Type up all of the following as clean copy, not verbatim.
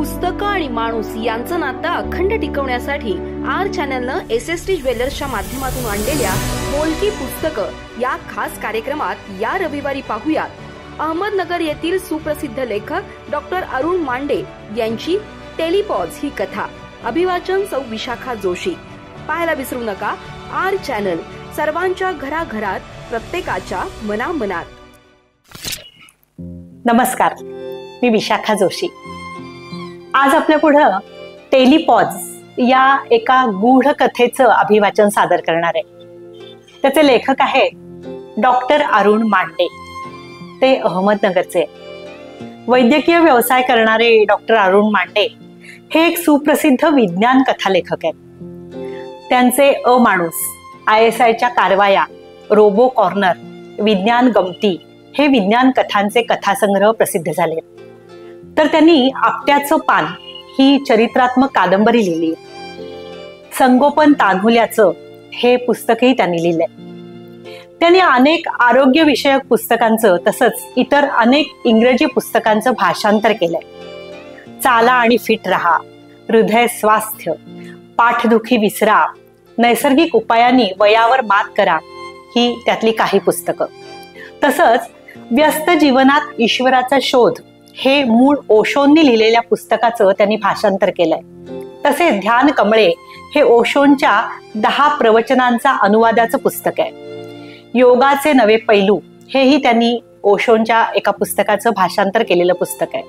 पुस्तकं आणि माणूस यांचं नातं अखंड टिकवण्यासाठी आर चॅनलनं एसएसटी ज्वेलर्सच्या माध्यमातून आणलेल्या बोलकी पुस्तकं या खास कार्यक्रमात या रविवारी पाहूयात अहमदनगर येथील सुप्रसिद्ध लेखक डॉक्टर अरुण मांडे यांची टेलिपॉज ही कथा. अभिवाचन सौ विशाखा जोशी. पाहायला विसरू नका आर चॅनल, सर्वांच्या घराघरात, प्रत्येकाच्या मनामनात. नमस्कार, मी विशाखा जोशी. आज आपल्या पुढं टेलिपॉज या एका गूढ कथेचं अभिवाचन सादर करणार आहे. त्याचे लेखक आहेत डॉक्टर अरुण मांडे. ते अहमदनगरचे. वैद्यकीय व्यवसाय करणारे डॉक्टर अरुण मांडे हे एक सुप्रसिद्ध विज्ञान कथा लेखक आहेत. त्यांचे अमाणूस, ISIच्या कारवाया, रोबो कॉर्नर, विज्ञान गमती हे विज्ञान कथांचे कथासंग्रह प्रसिद्ध झाले. तर त्यांनी आपट्याचं पान ही चरित्रात्मक कादंबरी लिहिली. संगोपन तान्हुल्याचं हे पुस्तकही त्यांनी लिहिलंय. त्यांनी अनेक आरोग्य विषयक पुस्तकांचं तसंच इतर अनेक इंग्रजी पुस्तकांचं भाषांतर केलंय. चाला आणि फिट रहा, हृदय स्वास्थ्य, पाठदुखी विसरा, नैसर्गिक उपायांनी वयावर मात करा ही त्यातली काही पुस्तकं. तसंच व्यस्त जीवनात ईश्वराचा शोध हे मूळ ओशोंनी लिहिलेल्या पुस्तकाचं त्यांनी भाषांतर केलंय. तसेच ध्यान कमळे हे ओशोंच्या 10 प्रवचनांचा अनुवादाचं पुस्तक आहे. योगाचे नवे पैलू हेही त्यांनी ओशोंच्या एका पुस्तकाचं भाषांतर केलेलं पुस्तक आहे.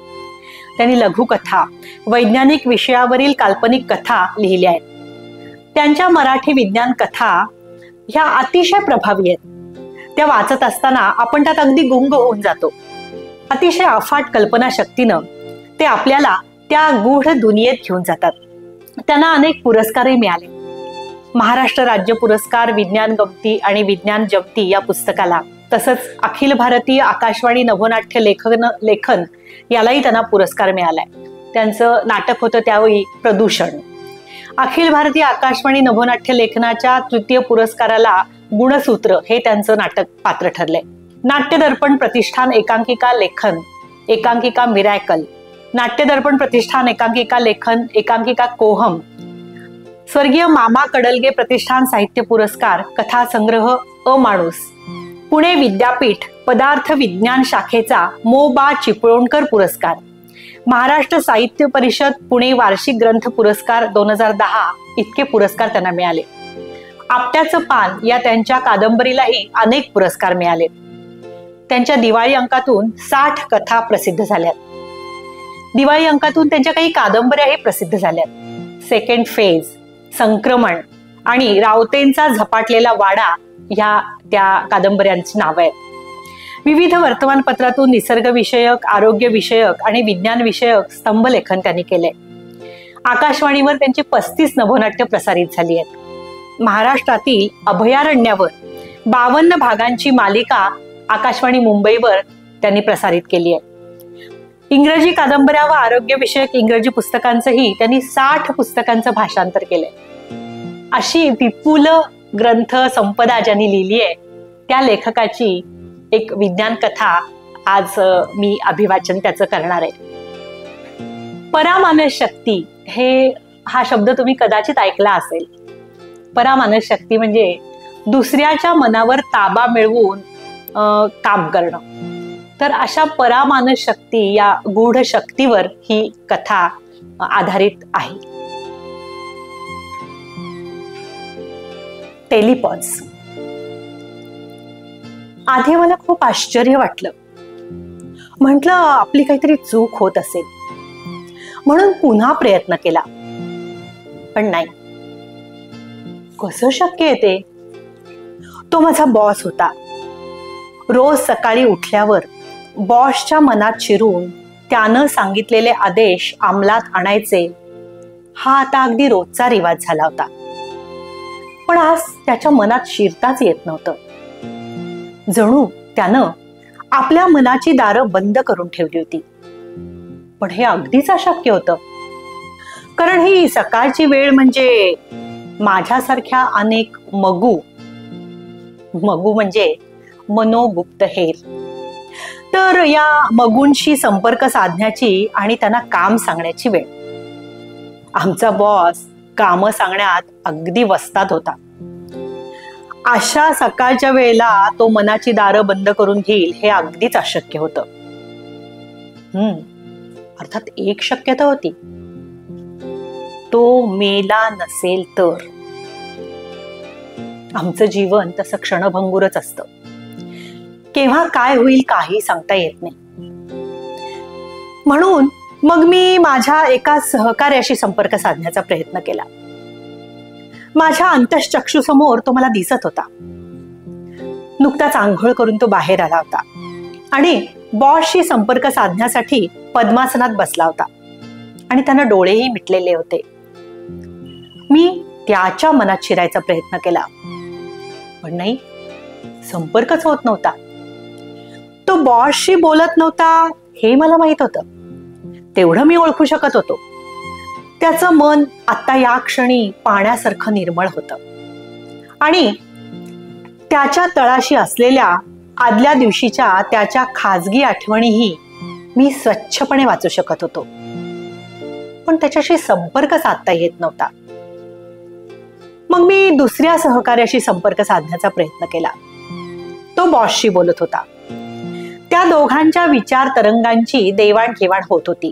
त्यांनी लघुकथा, वैज्ञानिक विषयावरील काल्पनिक कथा लिहिल्या आहेत. त्यांच्या मराठी विज्ञान कथा ह्या अतिशय प्रभावी आहेत. त्या वाचत असताना आपण त्यात अगदी गुंग होऊन जातो. अतिशय अफाट कल्पनाशक्तीनं ते आपल्याला त्या गूढ दुनियेत घेऊन जातात. त्यांना अनेक पुरस्कारही मिळाले. महाराष्ट्र राज्य पुरस्कार विज्ञान गमती आणि विज्ञान जमती या पुस्तकाला, तसंच अखिल भारतीय आकाशवाणी नभोनाट्य लेखन यालाही त्यांना पुरस्कार मिळालाय. त्यांचं नाटक होतं त्यावेळी प्रदूषण. अखिल भारतीय आकाशवाणी नभोनाट्य लेखनाच्या 3य पुरस्काराला गुणसूत्र हे त्यांचं नाटक पात्र ठरलंय. नाट्य दर्पण प्रतिष्ठान एकांकिका लेखन, एकांकिका मिरॅकल, नाट्य दर्पण प्रतिष्ठान एकांकिका लेखन, एकांकिका कोहम, स्वर्गीय मामा कडलगे प्रतिष्ठान साहित्य पुरस्कार कथासंग्रह अमाणूस, पुणे विद्यापीठ पदार्थ विज्ञान शाखेचा मोबा चिपळूणकर पुरस्कार, महाराष्ट्र साहित्य परिषद पुणे वार्षिक ग्रंथ पुरस्कार 2010 इतके पुरस्कार त्यांना मिळाले. आपट्याचं पान या त्यांच्या कादंबरीलाही अनेक पुरस्कार मिळाले. त्यांच्या दिवाळी अंकातून 60 कथा प्रसिद्ध झाल्यात. दिवाळी अंकातून त्यांच्या काही कादंबऱ्याही प्रसिद्ध झाल्यात. सेकंड फेज, संक्रमण आणि रावतेंचा झपाटलेला वाडा ह्या त्या कादंबऱ्यांची नावं आहेत. विविध वर्तमानपत्रातून निसर्ग विषयक, आरोग्य विषयक आणि विज्ञान विषयक स्तंभलेखन त्यांनी केलंय. आकाशवाणीवर त्यांची 35 नभोनाट्य प्रसारित झाली आहेत. महाराष्ट्रातील अभयारण्यावर 52 भागांची मालिका आकाशवाणी मुंबईवर त्यांनी प्रसारित केली आहे. इंग्रजी कादंबऱ्या व आरोग्य विषयक इंग्रजी पुस्तकांचंही त्यांनी 60 पुस्तकांचं भाषांतर केलंय. अशी विपुल ग्रंथ संपदा ज्यांनी लिहिली आहे त्या लेखकाची एक विज्ञान कथा आज मी अभिवाचन त्याचं करणार आहे. परामानस शक्ती हा शब्द तुम्ही कदाचित ऐकला असेल. परामानस शक्ती म्हणजे दुसऱ्याच्या मनावर ताबा मिळवून काम करणं. तर अशा परामानस शक्ती या गूढ शक्तीवर ही कथा आधारित आहे. टेलिपॉज. आधी मला खूप आश्चर्य वाटलं. म्हटलं आपली काहीतरी चूक होत असेल म्हणून पुन्हा प्रयत्न केला. पण नाही. कसं शक्य आहे ते? तो माझा बॉस होता. रोज सकाळी उठल्यावर बॉसच्या मनात शिरून त्यानं सांगितलेले आदेश अंमलात आणायचे हा आता अगदी रोजचा रिवाज झाला होता. पण आज त्याच्या मनात शिरताच येत नव्हतं. जणू त्यानं आपल्या मनाची दारं बंद करून ठेवली होती. पण हे अगदीच अशक्य होतं. कारण ही सकाळची वेळ म्हणजे माझ्यासारख्या अनेक मगू म्हणजे मनोगुप्तहेर तर या मगूंशी संपर्क साधण्याची आणि त्यांना काम सांगण्याची वेळ. आमचा बॉस काम सांगण्यात अगदी वस्ताद होता. अशा सकाळच्या वेळेला तो मनाची दारं बंद करून घेईल हे अगदीच अशक्य होतं. अर्थात एक शक्यता होती, तो मेला नसेल तर. आमचं जीवन तसं क्षणभंगुरच असतं. केव्हा काय होईल काही सांगता येत नाही. म्हणून मग मी माझ्या एका सहकार्याशी संपर्क साधण्याचा प्रयत्न केला. माझ्या अंतःचक्षुसमोर तो मला दिसत होता. नुकताच आंघोळ करून तो बाहेर आला होता आणि बॉसशी संपर्क साधण्यासाठी पद्मासनात बसला होता आणि त्यानं डोळेही मिटलेले होते. मी त्याच्या मनात शिरायचा प्रयत्न केला, पण नाही, संपर्कच होत नव्हता. तो बॉसशी बोलत नव्हता हे मला माहित होतं. तेवढं मी ओळखू शकत होतो. त्याचं मन आता या क्षणी पाण्यासारखं निर्मळ होतं आणि त्याच्या तळाशी असलेल्या आदल्या दिवशीच्या त्याच्या खाजगी आठवणीही मी स्वच्छपणे वाचू शकत होतो. पण त्याच्याशी संपर्क साधता येत नव्हता. मग मी दुसऱ्या सहकार्याशी संपर्क साधण्याचा प्रयत्न केला. तो बॉसशी बोलत होता. त्या दोघांच्या विचार तरंगांची देवाणघेवाण होत होती,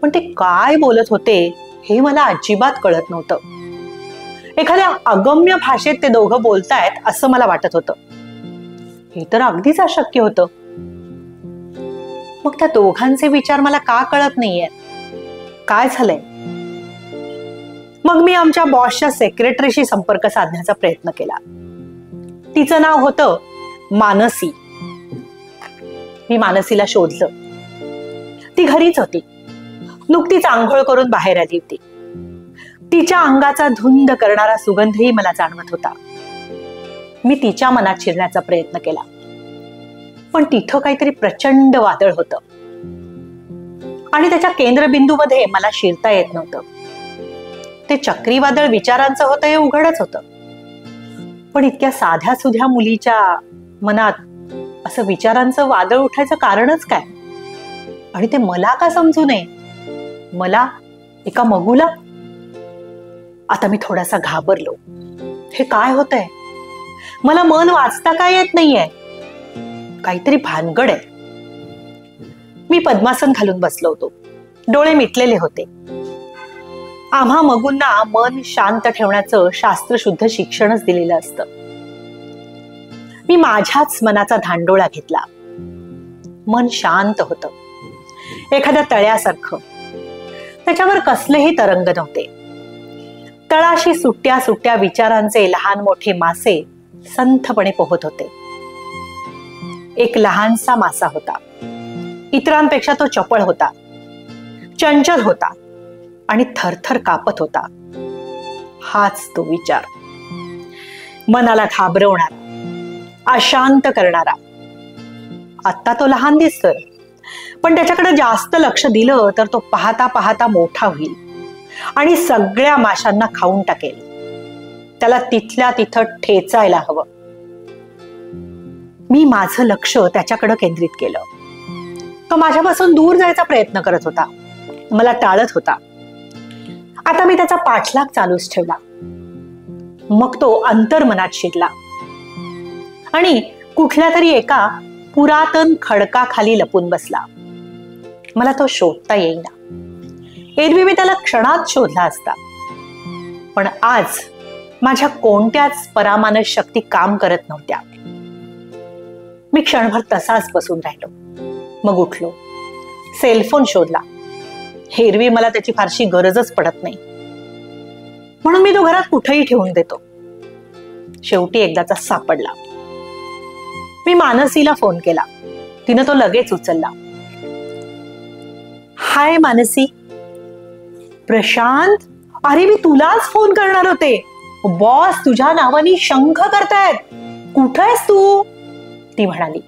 पण ते काय बोलत होते हे मला अजिबात कळत नव्हतं. एखाद्या अगम्य भाषेत ते दोघं बोलतायत असं मला वाटत होतं. हे तर अगदीच अशक्य होतं. मग त्या दोघांचे विचार मला का कळत नाहीये? काय झालंय? मग मी आमच्या बॉसच्या सेक्रेटरीशी संपर्क साधण्याचा प्रयत्न केला. तिचं नाव होतं मानसी. मी मानसीला शोधलं. ती घरीच होती. नुकतीच आंघोळ करून बाहेर आली होती. तिच्या अंगाचा धुंद करणारा सुगंधही मला जाणवत होता. मी तिच्या मनात शिरण्याचा प्रयत्न केला, पण तिथं काहीतरी प्रचंड वादळ होतं आणि त्याच्या केंद्रबिंदूमध्ये मला शिरता येत नव्हतं. ते चक्रीवादळ विचारांचं होतं हे उघडच होतं, पण इतक्या साध्या सुध्या मुलीच्या मनात असं विचारांचं वादळ उठायचं कारणच काय? आणि ते मला का समजू नये? मला, एका मगूला? आता मी थोडासा घाबरलो. हे काय होतंय? मला मन वाचता काय येत नाहीये. काहीतरी भानगड आहे. मी पद्मासन घालून बसलो होतो. डोळे मिटलेले होते. आम्हा मगूंना मन शांत ठेवण्याचं शास्त्रशुद्ध शिक्षणच दिलेलं असतं. मी माझ्याच मनाचा धांडोळा घेतला. मन शांत होतं, एखाद्या तळ्यासारखं. त्याच्यावर कसलेही तरंग नव्हते. तळाशी सुट्ट्या सुट्ट्या विचारांचे लहान मोठे मासे संथपणे पोहत होते. एक लहानसा मासा होता. इतरांपेक्षा तो चपळ होता, चंचल होता आणि थरथर कापत होता. हाच तो विचार, मनाला घाबरवणारा, अशांत करणारा. आता तो लहान दिसतोय, पण त्याच्याकडे जास्त लक्ष दिलं तर तो पाहता पाहता मोठा होईल आणि सगळ्या माशांना खाऊन टाकेल. त्याला तिथल्या तिथं ठेचायला हवं. मी माझं लक्ष त्याच्याकडे केंद्रित केलं. तो माझ्यापासून दूर जायचा प्रयत्न करत होता, मला टाळत होता. आता मी त्याचा पाठलाग चालूच ठेवला. मग तो अंतर्मनात शिरला आणि कुठल्या तरी एका पुरातन खडकाखाली लपून बसला. मला तो शोधता येईना. एरवी मी त्याला क्षणात शोधला असता, पण आज माझ्या कोणत्याच परामानस शक्ती काम करत नव्हत्या. मी क्षणभर तसाच बसून राहिलो. मग उठलो, सेलफोन शोधला. एरवी मला त्याची फारशी गरजच पडत नाही, म्हणून मी तो घरात कुठेही ठेवून देतो. शेवटी एकदाचा सापडला. मी मानसीला फोन केला. तिनं तो लगेच उचलला. हाय मानसी. प्रशांत, अरे मी तुलाच फोन करणार होते. बॉस तुझ्या नावाने शंख करतायत. कुठं आहेस तू? ती म्हणाली.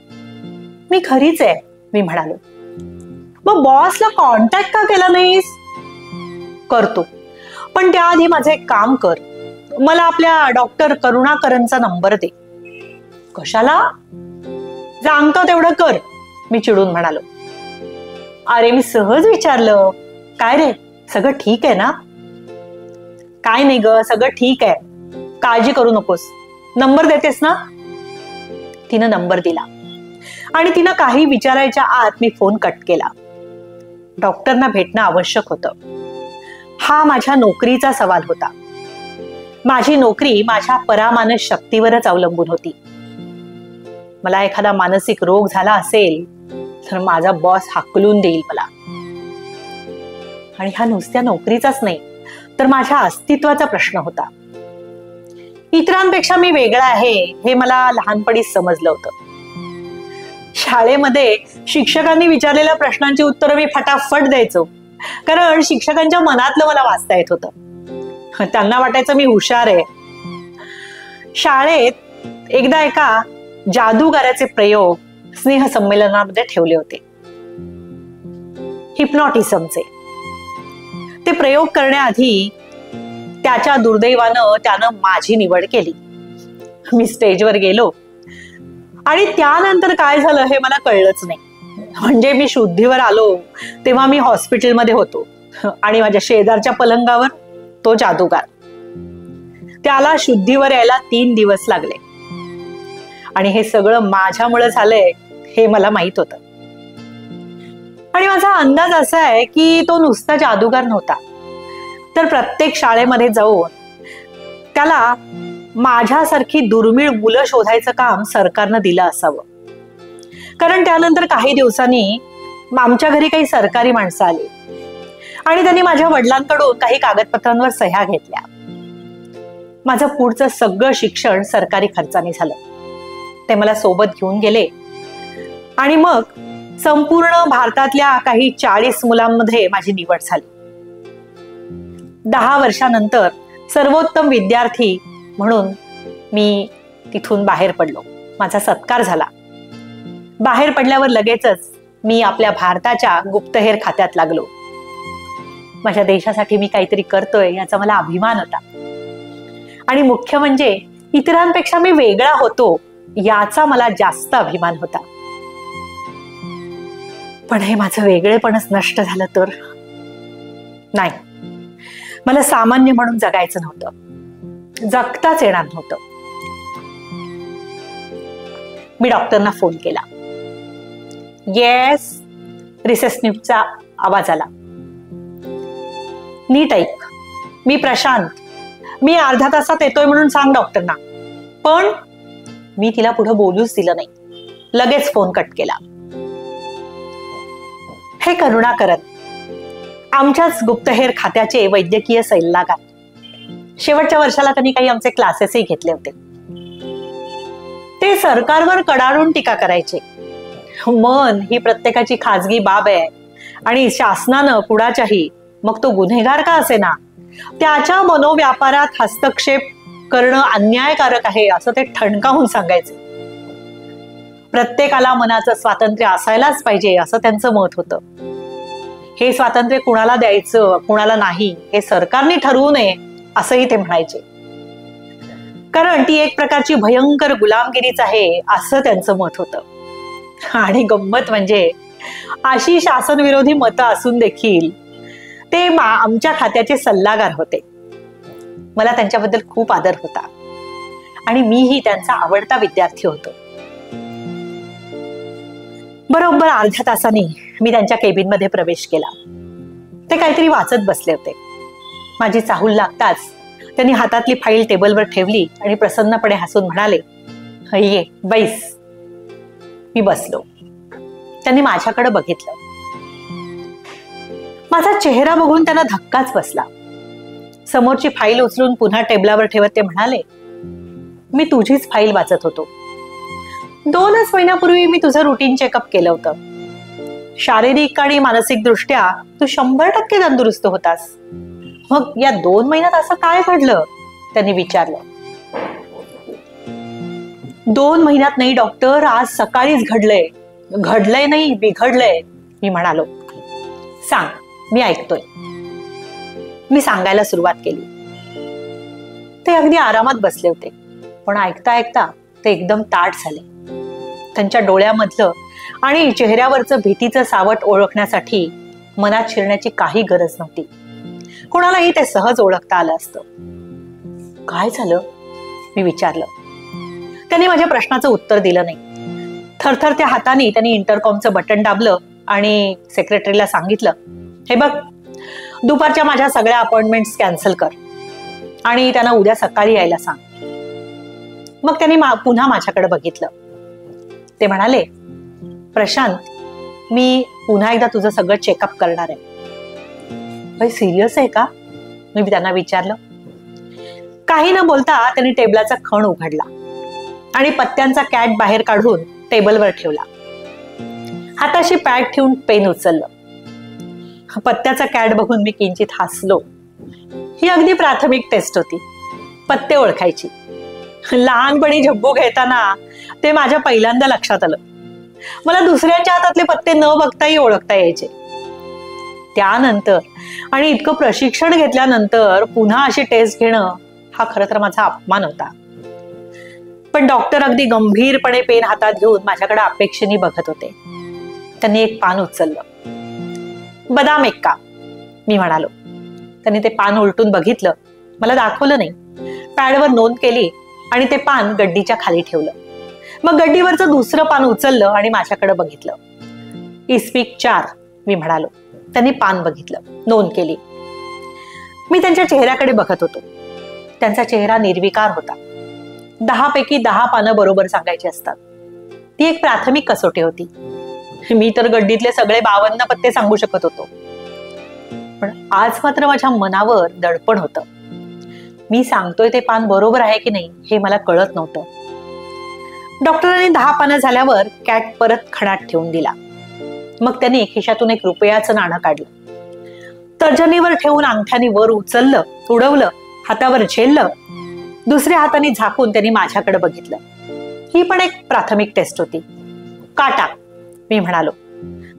मी घरीच आहे, मी म्हणालो. मग बॉसला कॉन्टॅक्ट का केला नाहीस? करतो, पण त्याआधी माझं एक काम कर. मला आपल्या डॉक्टर करुणाकरनचा नंबर दे. कशाला? सांगतो तेवढं कर. मी चिडून म्हणालो. अरे मी सहज विचारलं, काय रे सगळं ठीक आहे ना? काय नाही ग, सगळं ठीक आहे, काळजी करू नकोस. नंबर देतेस ना? तिनं नंबर दिला आणि तिनं काही विचारायच्या आत मी फोन कट केला. डॉक्टरना भेटणं आवश्यक होतं. हा माझ्या नोकरीचा सवाल होता. माझी नोकरी माझ्या परामानस शक्तीवरच अवलंबून होती. मला एखादा मानसिक रोग झाला असेल तर माझा बॉस हाकलून देईल मला. आणि हा नुसत्या नोकरीचाच नाही तर माझ्या अस्तित्वाचा प्रश्न होता. इतरांपेक्षा मी वेगळा आहे हे मला लहानपणीच समजलं होतं. शाळेमध्ये शिक्षकांनी विचारलेल्या प्रश्नांची उत्तरं मी फटाफट द्यायचो, कारण शिक्षकांच्या मनातलं मला वाचता येत होतं. त्यांना वाटायचं मी हुशार आहे. शाळेत एकदा एका जादूगाराचे प्रयोग स्नेह संमेलनामध्ये ठेवले होते, हिप्नॉटिझमचे. ते प्रयोग करण्याआधी त्याच्या दुर्दैवानं त्यानं माझी निवड केली. मी स्टेजवर गेलो आणि त्यानंतर काय झालं हे मला कळलंच नाही. म्हणजे मी शुद्धीवर आलो तेव्हा मी हॉस्पिटलमध्ये होतो आणि माझ्या शेजारच्या पलंगावर तो जादूगार. त्याला शुद्धीवर यायला 3 दिवस लागले आणि हे सगळं माझ्यामुळे झालंय हे मला माहित होतं. आणि माझा अंदाज असा आहे की तो नुसता जादूगार नव्हता, तर प्रत्येक शाळेमध्ये जाऊन त्याला माझ्यासारखी दुर्मिळ मुलं शोधायचं काम सरकारनं दिलं असावं. कारण त्यानंतर काही दिवसांनी आमच्या घरी काही सरकारी माणसं आली आणि त्यांनी माझ्या वडिलांकडून काही कागदपत्रांवर सह्या घेतल्या. माझं पुढचं सगळं शिक्षण सरकारी खर्चाने झालं. ते मला सोबत घेऊन गेले आणि मग संपूर्ण भारतातल्या काही 40 मुलांमध्ये माझी निवड झाली. 10 वर्षानंतर सर्वोत्तम विद्यार्थी म्हणून मी तिथून बाहेर पडलो. माझा सत्कार झाला. बाहेर पडल्यावर लगेचच मी आपल्या भारताच्या गुप्तहेर खात्यात लागलो. माझ्या देशासाठी मी काहीतरी करतोय याचा मला अभिमान होता. आणि मुख्य म्हणजे इतरांपेक्षा मी वेगळा होतो याचा मला जास्त अभिमान होता. पण हे माझं वेगळेपणच नष्ट झालं तर? नाही, मला सामान्य म्हणून जगायचं नव्हतं, जगताच येणार नव्हतं. मी डॉक्टरना फोन केला. येस, रिसेप्शनिस्टचा आवाज आला. नीट ऐक, मी प्रशांत, मी अर्ध्या तासात येतोय म्हणून सांग डॉक्टरना. पण मी तिला पुढे बोलूच दिलं नाही. लगेच फोन कट केला. हे करुणाकरन, आमच्याच गुप्तहेर खात्याचे वैद्यकीय सल्लागार. शेवटच्या वर्षाला त्यांनी काही आमचे क्लासेसही घेतले होते. ते सरकारवर कडाडून टीका करायचे. मन ही प्रत्येकाची खाजगी बाब आहे आणि शासनानं कुणाच्याही, मग तो गुन्हेगार का असेना, त्याच्या मनोव्यापारात हस्तक्षेप करणं अन्यायकारक आहे असं ते ठणकावून सांगायचे. प्रत्येकाला मनाचं स्वातंत्र्य असायलाच पाहिजे असं त्यांचं मत होतं. हे स्वातंत्र्य कुणाला द्यायचं कुणाला नाही हे सरकारने ठरवू नये असंही ते म्हणायचे. कारण ती एक प्रकारची भयंकर गुलामगिरीच आहे असं त्यांचं मत होतं. आणि गंमत म्हणजे अशी शासनविरोधी मतं असून देखील ते आमच्या खात्याचे सल्लागार होते. मला त्यांच्याबद्दल खूप आदर होता आणि मीही त्यांचा आवडता विद्यार्थी होतो. बरोबर अर्ध्या तासाने मी त्यांच्या केबिनमध्ये प्रवेश केला. ते काहीतरी वाचत बसले होते. माझी चाहूल लागताच त्यांनी हातातली फाईल टेबलवर ठेवली आणि प्रसन्नपणे हसून म्हणाले, ये बैस. मी बसलो. त्यांनी माझ्याकडे बघितलं. माझा चेहरा बघून त्यांना धक्काच बसला. समोरची फाईल उचलून पुन्हा टेबलावर ठेवत ते म्हणाले, मी तुझीच फाईल वाचत होतो. 2च महिन्यापूर्वी मी तुझं रुटीन चेकअप केलं होतं. शारीरिक आणि मानसिक दृष्ट्या तू 100% तंदुरुस्त होतास. मग या 2 महिन्यात असं काय घडलं? त्यांनी विचारलं. 2 महिन्यात नाही डॉक्टर, आज सकाळीच घडलंय. घडलंय नाही, बिघडलंय, मी म्हणालो. सांग, मी ऐकतोय. मी सांगायला सुरुवात केली. ते अगदी आरामात बसले होते, पण ऐकता ऐकता ते एकदम ताठ झाले. त्यांच्या डोळ्यामधलं आणि चेहऱ्यावरचं भीतीचं सावट ओळखण्यासाठी मनात शिरण्याची काही गरज नव्हती. कोणालाही ते सहज ओळखता आलं असतं. काय झालं मी विचारलं. त्यांनी माझ्या प्रश्नाचं उत्तर दिलं नाही. थरथरत्या हाताने त्यांनी इंटरकॉमचं बटन दाबलं आणि सेक्रेटरीला सांगितलं, हे बघ, दुपारच्या माझ्या सगळ्या अपॉइंटमेंट्स कॅन्सल कर आणि त्यांना उद्या सकाळी यायला सांग. मग त्यांनी पुन्हा माझ्याकडे बघितलं. ते म्हणाले, प्रशांत, मी पुन्हा एकदा तुझं सगळं चेकअप करणार आहे. भाई सिरियस आहे का, मी त्यांना विचारलं. काही न बोलता त्यांनी टेबलाचा खण उघडला आणि पत्त्यांचा कॅट बाहेर काढून टेबलवर ठेवला. हाताशी पॅड ठेवून पेन उचललं. पत्त्याचा कॅट बघून मी किंचित हसलो. ही अगदी प्राथमिक टेस्ट होती, पत्ते ओळखायची. लहानपणी झब्बू घेताना ते माझ्या पहिल्यांदा लक्षात आलं. मला दुसऱ्यांच्या हातातले पत्ते न बघताही ओळखता यायचे. त्यानंतर आणि इतकं प्रशिक्षण घेतल्यानंतर पुन्हा अशी टेस्ट घेणं हा खरं तर माझा अपमान होता. पण डॉक्टर अगदी गंभीरपणे पेन हातात घेऊन माझ्याकडे अपेक्षेने बघत होते. त्यांनी एक पान उचललं. बदाम एक का, मी म्हणालो. त्यांनी ते पान उलटून बघितलं, मला दाखवलं नाही. पॅडवर नोंद केली आणि ते पान गड्डीच्या खाली ठेवलं. मग गड्डीवरचं दुसरं पान उचललं आणि माझ्याकडे बघितलं. इस्पीक 4, मी म्हणालो. त्यांनी पान बघितलं, नोंद केली. मी त्यांच्या चेहऱ्याकडे बघत होतो. त्यांचा चेहरा निर्विकार होता. 10 पैकी 10 पानं बरोबर सांगायची असतात. ती एक प्राथमिक कसोटी होती. मी तर गड्डीतले सगळे 52 पत्ते सांगू शकत होतो. पण आज मात्र माझ्या मनावर दडपण होतं. मी सांगतोय ते पान बरोबर आहे की नाही हे मला कळत नव्हतं. डॉक्टरांनी 10 पानं झाल्यावर कॅट परत खणात ठेवून दिला. मग त्यांनी खिशातून 1 रुपयाचं नाणं काढलं. तर्जनीवर ठेवून अंगठ्याने वर उचललं, उडवलं, हातावर झेललं. दुसऱ्या हाताने झाकून त्यांनी माझ्याकडे बघितलं. ही पण एक प्राथमिक टेस्ट होती. काटा, मी म्हणालो.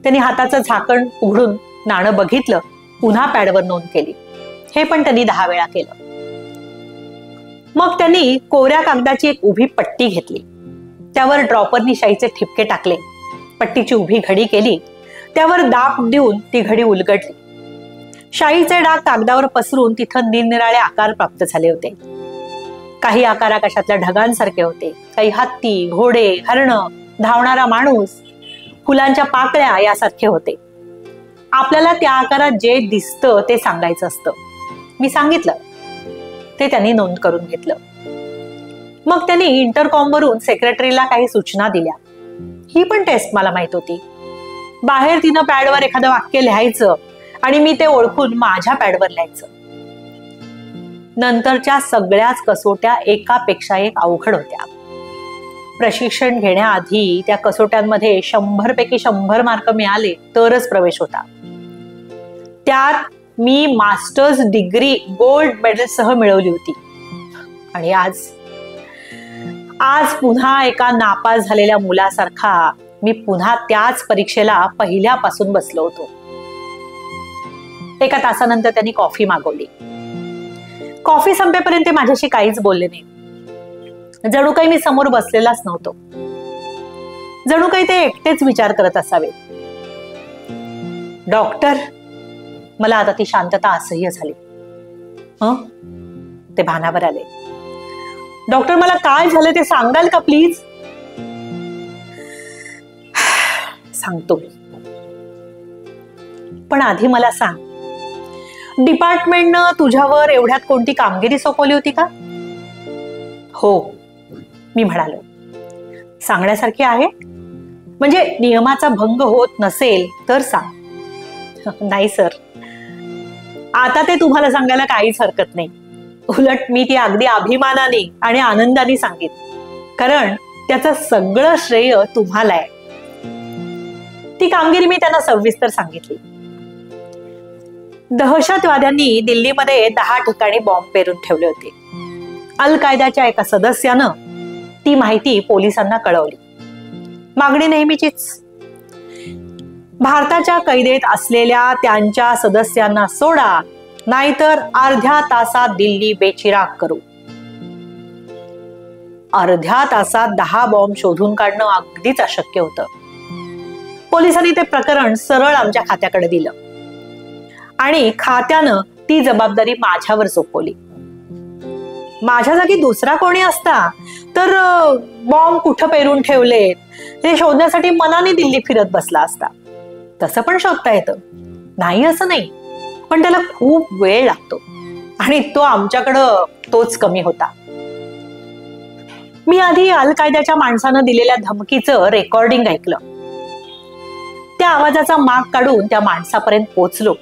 त्यांनी हाताचं झाकण उघडून नाणं बघितलं, पुन्हा पॅडवर नोंद केली. हे पण त्यांनी 10 वेळा केलं. मग त्यांनी कोऱ्या कागदाची एक उभी पट्टी घेतली. त्यावर ड्रॉपरनी शाईचे ठिपके टाकले. पट्टीची उभी घडी केली. त्यावर दाब देऊन ती घडी उलगडली. शाईचे डाग कागदावर पसरून तिथं निरनिराळे आकार प्राप्त झाले होते. काही आकार आकाशातल्या ढगांसारखे होते, काही हत्ती, घोडे, हरण, धावणारा माणूस, फुलांच्या पाकळ्या यासारखे होते. आपल्याला त्या आकारात जे दिसतं ते सांगायचं असतं. मी सांगितलं. ते त्यांनी नोंद करून घेतलं. मग त्यांनी इंटरकॉमवरून सेक्रेटरीला काही सूचना दिल्या. ही पण टेस्ट मला माहित होती. बाहेर तिनं पॅडवर एखादं वाक्य लिहायचं आणि मी ते ओळखून माझ्या पॅडवर लिहायचं. नंतरच्या सगळ्याच कसोट्या एकापेक्षा एक अवघड होत्या. प्रशिक्षण घेण्याआधी त्या कसोट्यांमध्ये 100 पैकी 100 मार्क मिळाले तरच प्रवेश होता. त्यात मी मास्टर्स डिग्री गोल्ड मेडल सह मिळवली होती. आणि आज पुन्हा एका नापास झालेल्या मुलासारखा मी पुन्हा त्याच परीक्षेला पहिल्यापासून बसलो होतो. एका तासानंतर त्यांनी कॉफी मागवली. कॉफी संपेपर्यंत ते माझ्याशी काहीच बोलले नाही. जणू काही मी समोर बसलेलाच नव्हतो. जणू काही ते एकटेच विचार करत असावे. डॉक्टर, मला आता ती शांतता असह्य झाली. ते भानावर आले. डॉक्टर, मला काय झालं ते सांगाल का प्लीज? सांगतो, पण आधी मला सांग, डिपार्टमेंटनं तुझ्यावर एवढ्यात कोणती कामगिरी सोपवली होती का? हो, मी म्हणालो. सांगण्यासारखी आहे? म्हणजे नियमाचा भंग होत नसेल तर सांग. नाही सर, आता ते तुम्हाला सांगायला काहीच हरकत नाही. उलट मी ती अगदी अभिमानाने आणि आनंदाने सांगेन, कारण त्याचं सगळं श्रेय तुम्हाला आहे. ती कामगिरी मी त्यांना सविस्तर सांगितली. दहशतवाद्यांनी दिल्लीमध्ये 10 ठिकाणी बॉम्ब पेरून ठेवले होते. अल कायदाच्या एका सदस्यानं ती माहिती पोलिसांना कळवली. मागणी नेहमीचीच, भारताच्या कैदेत असलेल्या त्यांच्या सदस्यांना सोडा, नाहीतर अर्ध्या तासात दिल्ली बेचिराग करू. अर्ध्या तासात 10 बॉम्ब शोधून काढणं अगदीच अशक्य होतं. पोलिसांनी ते प्रकरण सरळ आमच्या खात्याकडे दिलं आणि खात्यानं ती जबाबदारी माझ्यावर सोपवली. माझ्या जागी दुसरा कोणी असता तर बॉम्ब कुठं पेरून ठेवले ते शोधण्यासाठी मनाने दिल्ली फिरत बसला असता. तसं पण शोधता येतं, नाही असं नाही, पण त्याला खूप वेळ लागतो आणि तो आमच्याकडं तोच कमी होता. मी आधी अल कायद्याच्या माणसानं दिलेल्या धमकीचं रेकॉर्डिंग ऐकलं. त्या आवाजाचा माग काढून त्या माणसापर्यंत पोहोचलो.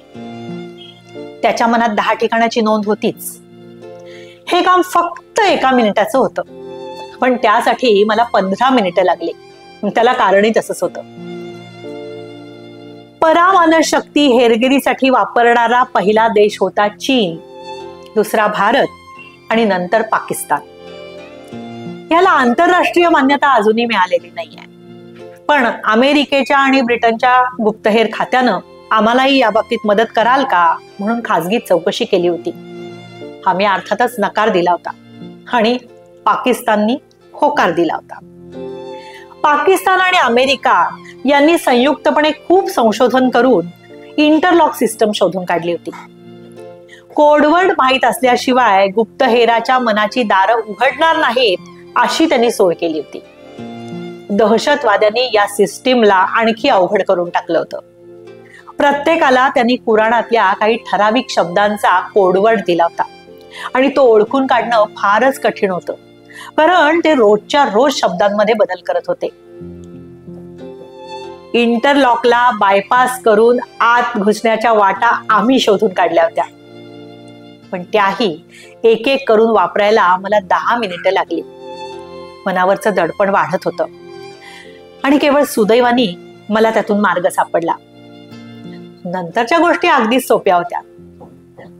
त्याच्या मनात 10 ठिकाणाची नोंद होतीच. हे काम फक्त 1 मिनिटाचं होतं, पण त्यासाठी मला 15 मिनिटं लागली. त्याला कारणही तसंच होतं. परामानशक्ती हेरगिरीसाठी वापरणारा पहिला देश होता चीन, दुसरा भारत आणि नंतर पाकिस्तान. याला आंतरराष्ट्रीय मान्यता अजूनही मिळालेली नाहीये, पण अमेरिकेच्या आणि ब्रिटनच्या गुप्तहेर खात्यानं आम्हालाही याबाबतीत मदत कराल का म्हणून खासगी चौकशी केली होती. आम्ही अर्थातच नकार दिला होता आणि पाकिस्ताननी होकार दिला होता. पाकिस्तान आणि अमेरिका यांनी संयुक्तपणे खूप संशोधन करून इंटरलॉक सिस्टम शोधून काढली होती. कोडवर्ड माहीत असल्याशिवाय गुप्तहेराच्या मनाची दारं उघडणार नाहीत अशी त्यांनी सोय केली होती. दहशतवाद्यांनी या सिस्टीमला आणखी अवघड करून टाकलं होतं. प्रत्येकाला त्यांनी कुराणातल्या काही ठराविक शब्दांचा कोडवर्ड दिला होता आणि तो ओळखून काढणं फारच कठीण होतं, कारण ते रोजच्या रोज शब्दांमध्ये बदल करत होते. इंटरलॉकला बायपास करून आत घुसण्याच्या वाटा आम्ही शोधून काढल्या होत्या, पण त्याही एक एक करून वापरायला मला 10 मिनिटं लागली. मनावरचं दडपण वाढत होतं आणि केवळ सुदैवानी मला त्यातून मार्ग सापडला. नंतरच्या गोष्टी अगदीच सोप्या होत्या.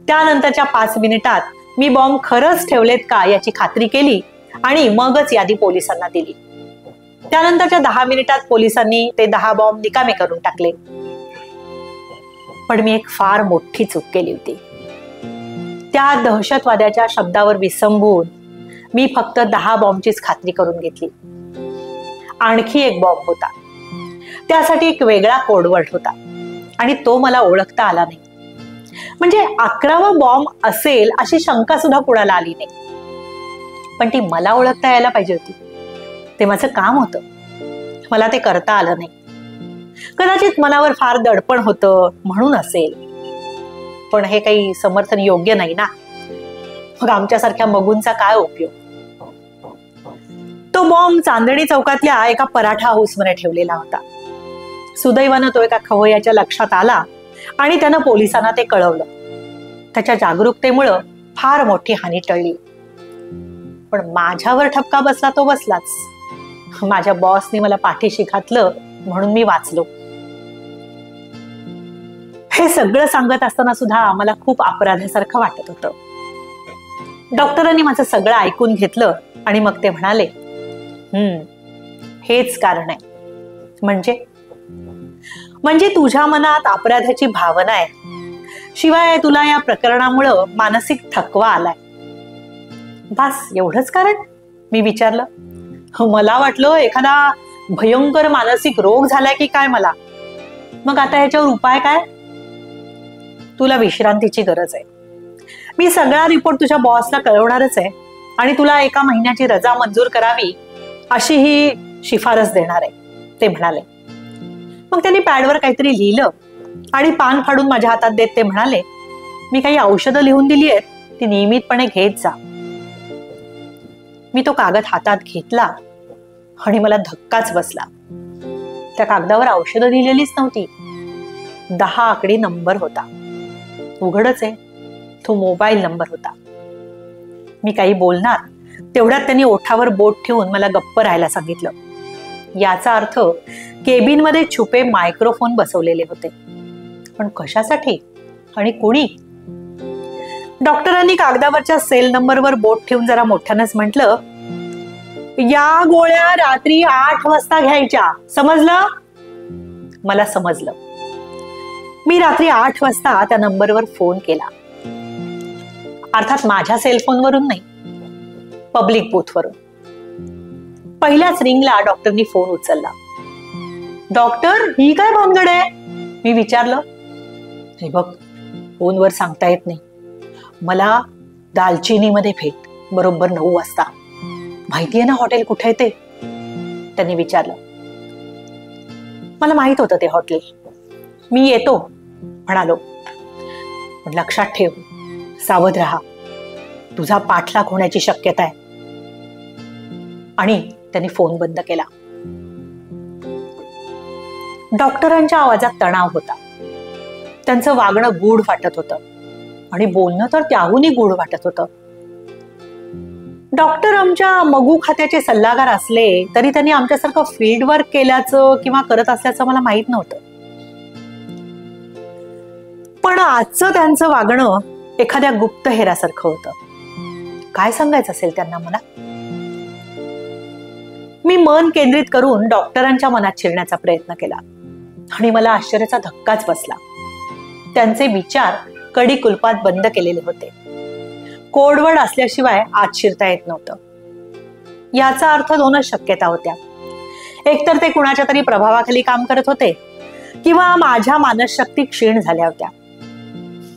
त्यानंतरच्या 5 मिनिटात मी बॉम्ब खरंच ठेवलेत का याची खात्री केली आणि मगच यादी पोलिसांना दिली. त्यानंतरच्या 10 मिनिटात पोलिसांनी ते 10 बॉम्ब निकामी करून टाकले. पण मी एक फार मोठी चूक केली होती. त्या दहशतवाद्याच्या शब्दावर विसंबून मी फक्त 10 बॉम्बचीच खात्री करून घेतली. आणखी एक बॉम्ब होता, त्यासाठी एक वेगळा कोडवर्ड होता आणि तो मला ओळखता आला नाही. म्हणजे 11वा बॉम्ब असेल अशी शंका सुद्धा कुणाला आली नाही, पण ती मला ओळखता यायला पाहिजे होती. ते माझं काम होतं, मला ते करता आलं नाही. कदाचित मनावर फार दडपण होतं म्हणून असेल, पण हे काही समर्थन योग्य नाही ना. मग आमच्यासारख्या मगूंचा काय उपयोग. तो बॉम्ब चांदणी चौकातल्या एका पराठा हाऊसमध्ये ठेवलेला होता. सुदैवानं तो एका खवय्याच्या लक्षात आला आणि त्यानं पोलिसांना ते कळवलं. त्याच्या जागरूकतेमुळं फार मोठी हानी टळली. पण माझ्यावर ठपका बसला तो बसलाच. माझ्या बॉसनी मला पाठीशी घातलं म्हणून मी वाचलो. हे सगळं सांगत असताना सुद्धा मला खूप अपराधासारखं वाटत होतं. डॉक्टरांनी माझं सगळं ऐकून घेतलं आणि मग ते म्हणाले, हेच कारण आहे. म्हणजे तुझ्या मनात अपराधाची भावना आहे, शिवाय तुला या प्रकरणामुळं मानसिक थकवा आलाय. बस एवढंच कारण? मी विचारलं. मला वाटलं एखादा भयंकर मानसिक रोग झालाय की काय मला. मग आता याच्यावर उपाय काय? तुला विश्रांतीची गरज आहे. मी सगळा रिपोर्ट तुझ्या बॉसला कळवणारच आहे आणि तुला 1 महिन्याची रजा मंजूर करावी अशी ही शिफारस देणार आहे, ते म्हणाले. मग त्यांनी पॅडवर काहीतरी लिहिलं आणि पान फाडून माझ्या हातात देत ते म्हणाले, मी काही औषधं लिहून दिली आहेत, ती नियमितपणे घेत जा. मी तो कागद हातात घेतला आणि मला धक्काच बसला. त्या कागदावर औषधं लिहिलेलीच नव्हती. 10 आकडी नंबर होता. उघडच आहे, तो मोबाईल नंबर होता. मी काही बोलणार तेवढ्यात त्यांनी ओठावर बोट ठेवून मला गप्प राहायला सांगितलं. याचा अर्थ केबिनमध्ये छुपे मायक्रोफोन बसवलेले होते. पण कशासाठी आणि कोणी? डॉक्टरांनी कागदावरच्या सेल नंबरवर बोट ठेवून जरा मोठ्यानंच म्हटलं, या गोळ्या रात्री 8 वाजता घ्यायच्या, समजलं? मला समजलं. मी रात्री 8 वाजता त्या नंबरवर फोन केला. अर्थात माझ्या सेलफोनवरून नाही, पब्लिक बूथवरून. पहिल्याच रिंगला डॉक्टरनी फोन उचलला. डॉक्टर ही काय भानगड आहे? मी विचारलं. हे बघ, फोनवर सांगता येत नाही. मला दालचिनीमध्ये भेट बरोबर 9 वाजता. माहितीये ना हॉटेल कुठे आहे ते? त्यांनी विचारलं. मला माहित होतं ते हॉटेल. मी येतो म्हणालो. पण लक्षात ठेव, सावध राहा, तुझा पाठलाग होण्याची शक्यता आहे. आणि त्यांनी फोन बंद केला. डॉक्टरांच्या आवाजात तणाव होता. त्यांचं वागणं गूढ वाटत होतं आणि बोलणं तर त्याहूनही गूढ वाटत होतं. डॉक्टर आमच्या मगू खात्याचे सल्लागार असले तरी त्यांनी आमच्यासारखं फील्ड वर्क केल्याचं किंवा करत असल्याचं मला माहित नव्हतं. पण आजचं त्यांचं वागणं एखाद्या गुप्तहेरासारखं होतं. काय सांगायचं असेल त्यांना मला? मी मन केंद्रित करून डॉक्टरांच्या मनात शिरण्याचा प्रयत्न केला आणि मला आश्चर्याचा धक्काच बसला. त्यांचे विचार कडी कुलपात बंद केलेले होते. कोडवर्ड असल्याशिवाय आत शिरता येत नव्हतं. याचा अर्थ 2च शक्यता होत्या. एकतर ते कुणाच्या तरी प्रभावाखाली काम करत होते किंवा माझ्या मानसशक्ती क्षीण झाल्या होत्या.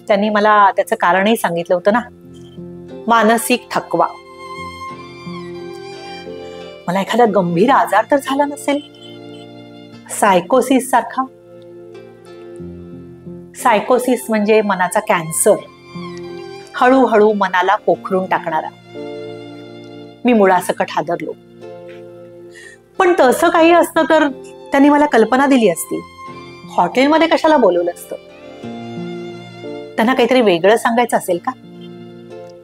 त्यांनी मला त्याचं कारणही सांगितलं होतं ना, मानसिक थकवा. मला एखादा गंभीर आजार तर झाला नसेल? सायकोसिस सारखा? सायकोसिस म्हणजे मनाचा कॅन्सर, हळूहळू मनाला पोखरून टाकणारा. मी मुळासकट हादरलो. पण तसं काही असतं तर त्यांनी मला कल्पना दिली असती. हॉटेलमध्ये कशाला बोलवलं असतं? त्यांना काहीतरी वेगळं सांगायचं असेल का?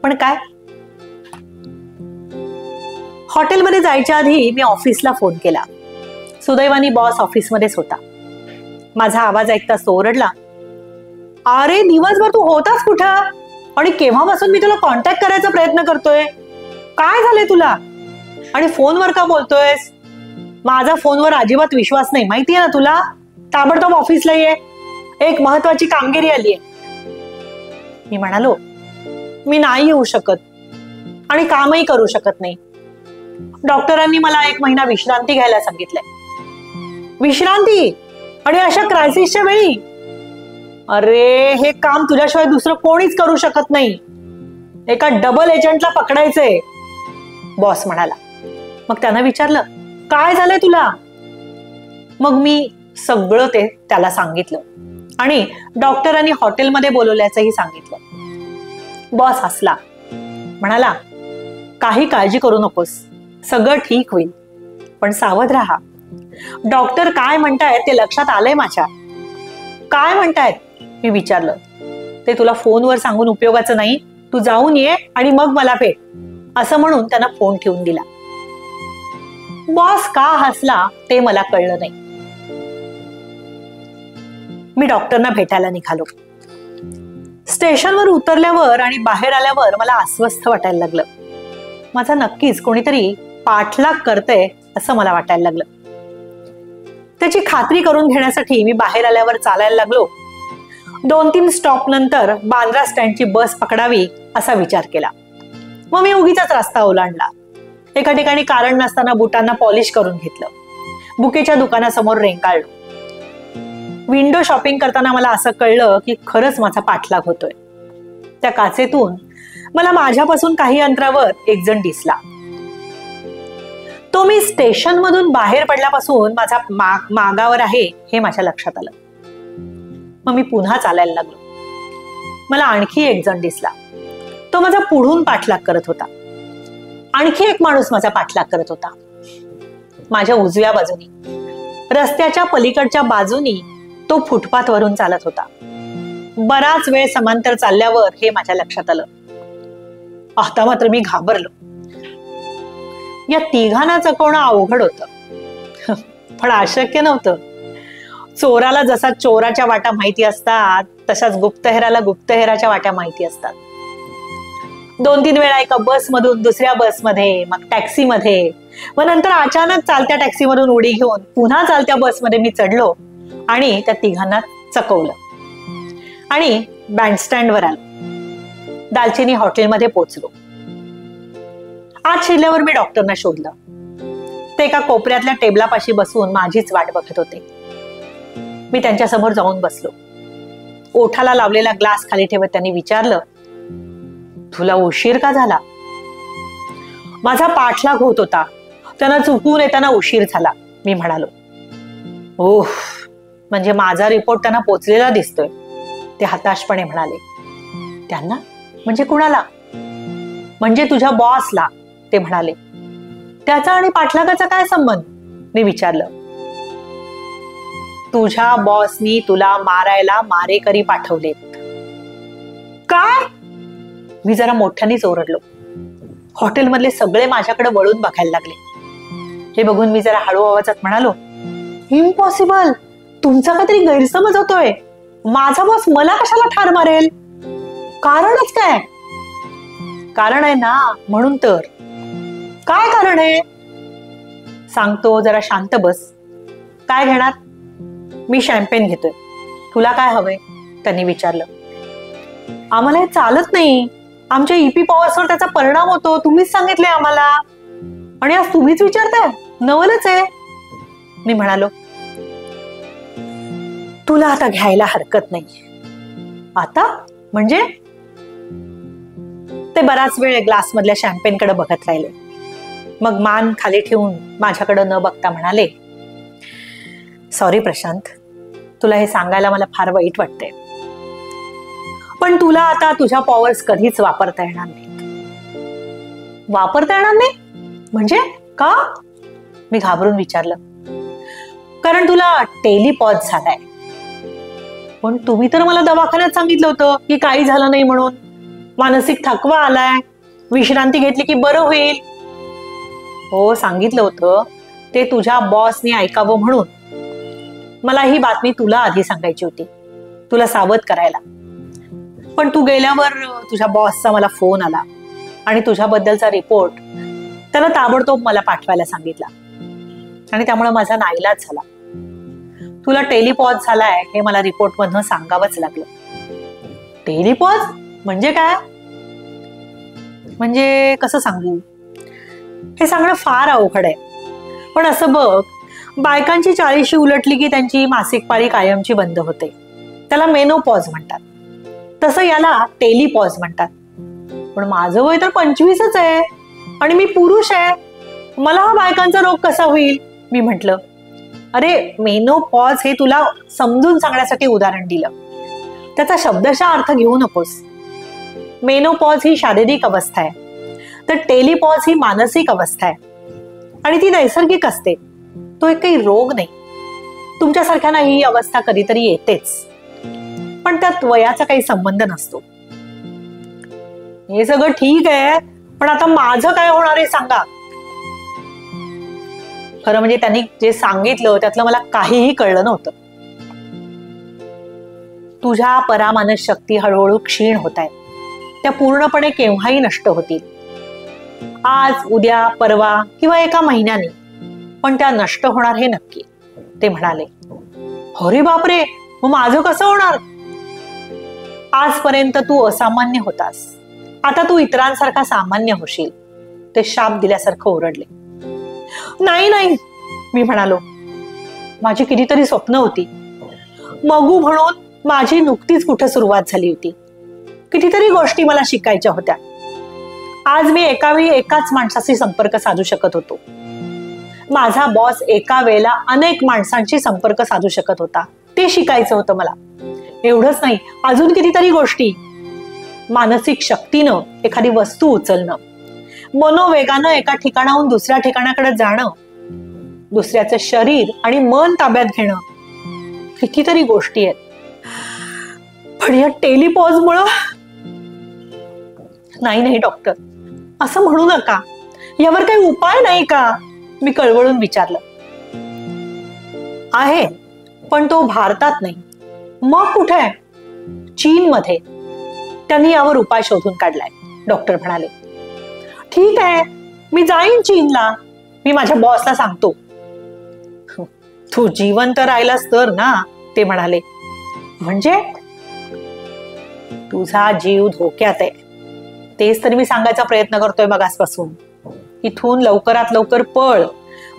पण काय? हॉटेलमध्ये जायच्या आधी मी ऑफिसला फोन केला. सुदैवानी बॉस ऑफिसमध्येच होता. माझा आवाज ऐकताच तो ओरडला, अरे दिवसभर तू होतास कुठं? आणि केव्हापासून मी तुला कॉन्टॅक्ट करायचा प्रयत्न करतोय. काय झालंय तुला? आणि फोनवर का बोलतोयस? माझा फोनवर अजिबात विश्वास नाही, माहितीये ना तुला. ताबडतोब ऑफिसला ये, एक महत्वाची कामगिरी आलीये. मी म्हणालो, मी नाही येऊ शकत आणि कामही करू शकत नाही. डॉक्टरांनी मला 1 महिना विश्रांती घ्यायला सांगितलंय. विश्रांती? आणि अशा क्रायसिसच्या वेळी? अरे हे काम तुझ्याशिवाय दुसरं कोणीच करू शकत नाही. एका डबल एजंटला पकडायचंय, बॉस म्हणाला. मग त्यानं विचारलं, काय झालंय तुला? मग मी सगळं ते त्याला सांगितलं आणि डॉक्टरांनी हॉटेलमध्ये बोलवल्याचंही सांगितलं. बॉस हसला, म्हणाला, काही काळजी करू नकोस, सगळं ठीक होईल. पण सावध राहा. डॉक्टर काय म्हणतायत ते लक्षात आलंय माझ्या. काय म्हणतायत? मी विचारलं. ते तुला फोनवर सांगून उपयोगाचं नाही, तू जाऊन ये आणि मग मला भेट, असं म्हणून त्यानं फोन ठेवून दिला. बॉस का हसला ते मला कळलं नाही. मी डॉक्टरना भेटायला निघालो. स्टेशनवर उतरल्यावर आणि बाहेर आल्यावर मला अस्वस्थ वाटायला लागलं. माझा नक्कीच कोणीतरी पाठलाग करतंय असं मला वाटायला लागलं. त्याची खात्री करून घेण्यासाठी मी बाहेर आल्यावर चालायला लागलो. 2-3 स्टॉप नंतर बांद्रा स्टँडची बस पकडावी असा विचार केला. मग मी उगीचाच रस्ता ओलांडला. एका ठिकाणी कारण नसताना बुटांना पॉलिश करून घेतलं. बुकेच्या दुकानासमोर रेंगाळलो. विंडो शॉपिंग करताना मला असं कळलं की खरंच माझा पाठलाग होतोय. त्या काचेतून मला माझ्यापासून काही अंतरावर एक जण दिसला. तो मी स्टेशन मधून बाहेर पडल्यापासून माझा मागावर आहे हे माझ्या लक्षात आलं. मग मी पुन्हा चालायला लागलो. मला आणखी एक जण दिसला. तो माझा पुढून पाठलाग करत होता. आणखी एक माणूस माझा पाठलाग करत होता. माझ्या उजव्या बाजूनी, रस्त्याच्या पलीकडच्या बाजूनी तो फुटपाथ वरून चालत होता. बराच वेळ समांतर चालल्यावर हे माझ्या लक्षात आलं. आता मात्र मी घाबरलो. या तिघांना चकवणं अवघड होतं, पण अशक्य नव्हतं. चोराला जसा चोराच्या वाटा माहिती असतात तशाच गुप्तहेराला गुप्तहेराच्या वाट्या माहिती असतात. 2-3 वेळा एका बसमधून दुसऱ्या बसमध्ये, मग टॅक्सीमध्ये, मग नंतर अचानक चालत्या टॅक्सीमधून उडी घेऊन पुन्हा चालत्या बसमध्ये मी चढलो आणि त्या तिघांना चकवलं आणि बँडस्टँडवर आलो. दालचिनी हॉटेलमध्ये पोहोचलो. आत शिरल्यावर मी डॉक्टरना शोधलं. ते एका कोपऱ्यातल्या टेबलापाशी बसून माझीच वाट बघत होते. मी त्यांच्यासमोर जाऊन बसलो. ओठाला लावलेला ग्लास खाली ठेवत त्यांनी विचारलं, तुला उशीर का झाला? माझा पाठलाग होत होता, त्यांना चुकून येताना उशीर झाला, मी म्हणालो. ओह, म्हणजे माझा रिपोर्ट त्यांना पोचलेला दिसतोय, ते हताशपणे म्हणाले. त्यांना म्हणजे कुणाला? म्हणजे तुझ्या बॉसला, ते म्हणाले. त्याचा आणि पाठलागाचा काय संबंध? मी विचारलं. तुझ्या बॉसनी तुला मारायला मारेकरी पाठवलेत. काय? मी जरा मोठ्यानेच ओरडलो. हॉटेलमधले सगळे माझ्याकडे वळून बघायला लागले. हे बघून मी जरा हळू आवाजात म्हणालो, इम्पॉसिबल, तुमचा काहीतरी गैरसमज होतोय. माझा बॉस मला कशाला ठार मारेल? कारणच काय? कारण आहे ना, म्हणून तर. काय कारण आहे? सांगतो, जरा शांत बस. काय घेणार? मी शॅम्पेन घेतोय. तुला काय हवंय? त्यांनी विचारलं. आम्हाला हे चालत नाही. आमच्या ईपी पॉवर्सवर त्याचा परिणाम होतो. तुम्हीच सांगितले आम्हाला, आणि आज तुम्हीच विचारताय? नवलच आहे, मी म्हणालो. तुला आता घ्यायला हरकत नाही. आता म्हणजे? ते बराच वेळ ग्लास मधल्या शॅम्पेनकडे बघत राहिले. मग मान खाली ठेवून माझ्याकडे न बघता म्हणाले, सॉरी प्रशांत, तुला हे सांगायला मला फार वाईट वाटतंय, पण तुला आता तुझ्या पॉवर्स कधीच वापरता येणार नाहीत. वापरता येणार नाही म्हणजे का? मी घाबरून विचारलं. कारण तुला टेलिपॉज झालाय. पण तुम्ही तर मला दवाखान्यात सांगितलं होतं की काही झालं नाही म्हणून. मानसिक थकवा आलाय, विश्रांती घेतली की बरं होईल. हो, सांगितलं होतं. ते तुझ्या बॉसने ऐकावं म्हणून. मला ही बातमी तुला आधी सांगायची होती, तुला सावध करायला. पण तू गेल्यावर तुझ्या बॉसचा मला फोन आला आणि तुझ्याबद्दलचा रिपोर्ट त्याला ताबडतोब मला पाठवायला सांगितला, आणि त्यामुळे माझा नाईलाज झाला. तुला टेलिपॉज झालाय हे मला रिपोर्ट मधनं सांगावंच लागलं. टेलिपॉज म्हणजे काय? म्हणजे कसं सांगू? हे सांगणं फार अवघड आहे. पण असं बघ, बायकांची 40शी उलटली की त्यांची मासिक पाळी कायमची बंद होते. त्याला मेनोपॉज म्हणतात. तसं याला टेलिपॉज म्हणतात. पण माझं वय तर 25च आहे आणि मी पुरुष आहे. मला हा बायकांचा रोग कसा होईल? मी म्हटलं. अरे, मेनोपॉज हे तुला समजून सांगण्यासाठी उदाहरण दिलं. त्याचा शब्दशः अर्थ घेऊ नकोस. मेनोपॉज ही शारीरिक अवस्था आहे, तर टेलिपॉज ही मानसिक अवस्था आहे, आणि ती नैसर्गिक असते. तो एक काही रोग नाही. तुमच्यासारख्यांना ही अवस्था कधीतरी येतेच, पण त्यात वयाचा काही संबंध नसतो. हे सगळं ठीक आहे, पण आता माझं काय होणार आहे सांगा. खरं म्हणजे त्यांनी जे सांगितलं त्यातलं मला काहीही कळलं नव्हतं. तुझ्या परामानस शक्ती हळूहळू क्षीण होत आहेत. त्या पूर्णपणे केव्हाही नष्ट होतील. आज, उद्या, परवा किंवा एका महिन्याने, पण त्या नष्ट होणार हे नक्की, ते म्हणाले. अरे बापरे, मग माझं कसं होणार? आजपर्यंत तू असामान्य होतास, आता तू इतरांसारखा सामान्य होशील, ते शाप दिल्यासारखं ओरडले. नाही नाही, मी म्हणालो. माझी कितीतरी स्वप्न होती. मगू म्हणून माझी नुकतीच कुठे सुरुवात झाली होती. कितीतरी गोष्टी मला शिकायच्या होत्या. आज मी एकावेळी एकाच माणसाशी संपर्क साधू शकत होतो. माझा बॉस एका वेळेला अनेक माणसांशी संपर्क साधू शकत होता. ते शिकायचं होतं मला. एवढंच नाही, अजून कितीतरी गोष्टी. मानसिक शक्तीनं एखादी वस्तू उचलणं, मनोवेगानं एका ठिकाणाहून दुसऱ्या ठिकाणाकडे जाणं, दुसऱ्याचं शरीर आणि मन ताब्यात घेणं, कितीतरी गोष्टी आहेत. पण या टेलिपॉज मुळे. नाही नाही डॉक्टर, असं म्हणू नका. यावर काही उपाय नाही का? मी कळवळून विचारलं. आहे, पण तो भारतात नाही. मग कुठे आहे? चीनमध्ये. त्यांनी यावर उपाय शोधून काढलाय, डॉक्टर म्हणाले. ठीक आहे, मी जाईन चीनला. मी माझ्या बॉसला सांगतो. तू जिवंत राहिलास तर ना, ते म्हणाले. म्हणजे? तुझा जीव धोक्यात आहे. तेच तर मी सांगायचा प्रयत्न करतोय मगासपासून. इथून लवकरात लवकर पळ,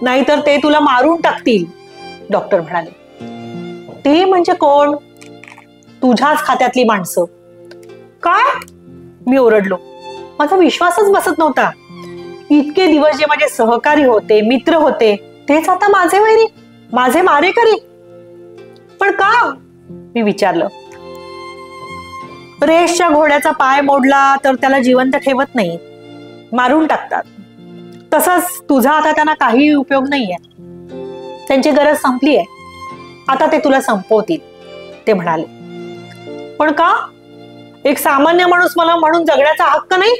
नाहीतर ते तुला मारून टाकतील, डॉक्टर म्हणाले. ते म्हणजे कोण? तुझ्याच खात्यातली माणसं. काय? मी ओरडलो. माझा विश्वासच बसत नव्हता. इतके दिवस जे माझे सहकारी होते, मित्र होते, तेच आता माझे वैरी, माझे मारेकरी. पण का? मी विचारलं. रेसच्या घोड्याचा पाय मोडला तर त्याला जिवंत ठेवत नाही, मारून टाकतात. तसंच तुझा आता त्यांना काही उपयोग नाहीये. त्यांची गरज संपली आहे, आता ते तुला संपवतील, ते म्हणाले. पण का? एक सामान्य माणूस मला म्हणून जगण्याचा हक्क नाही?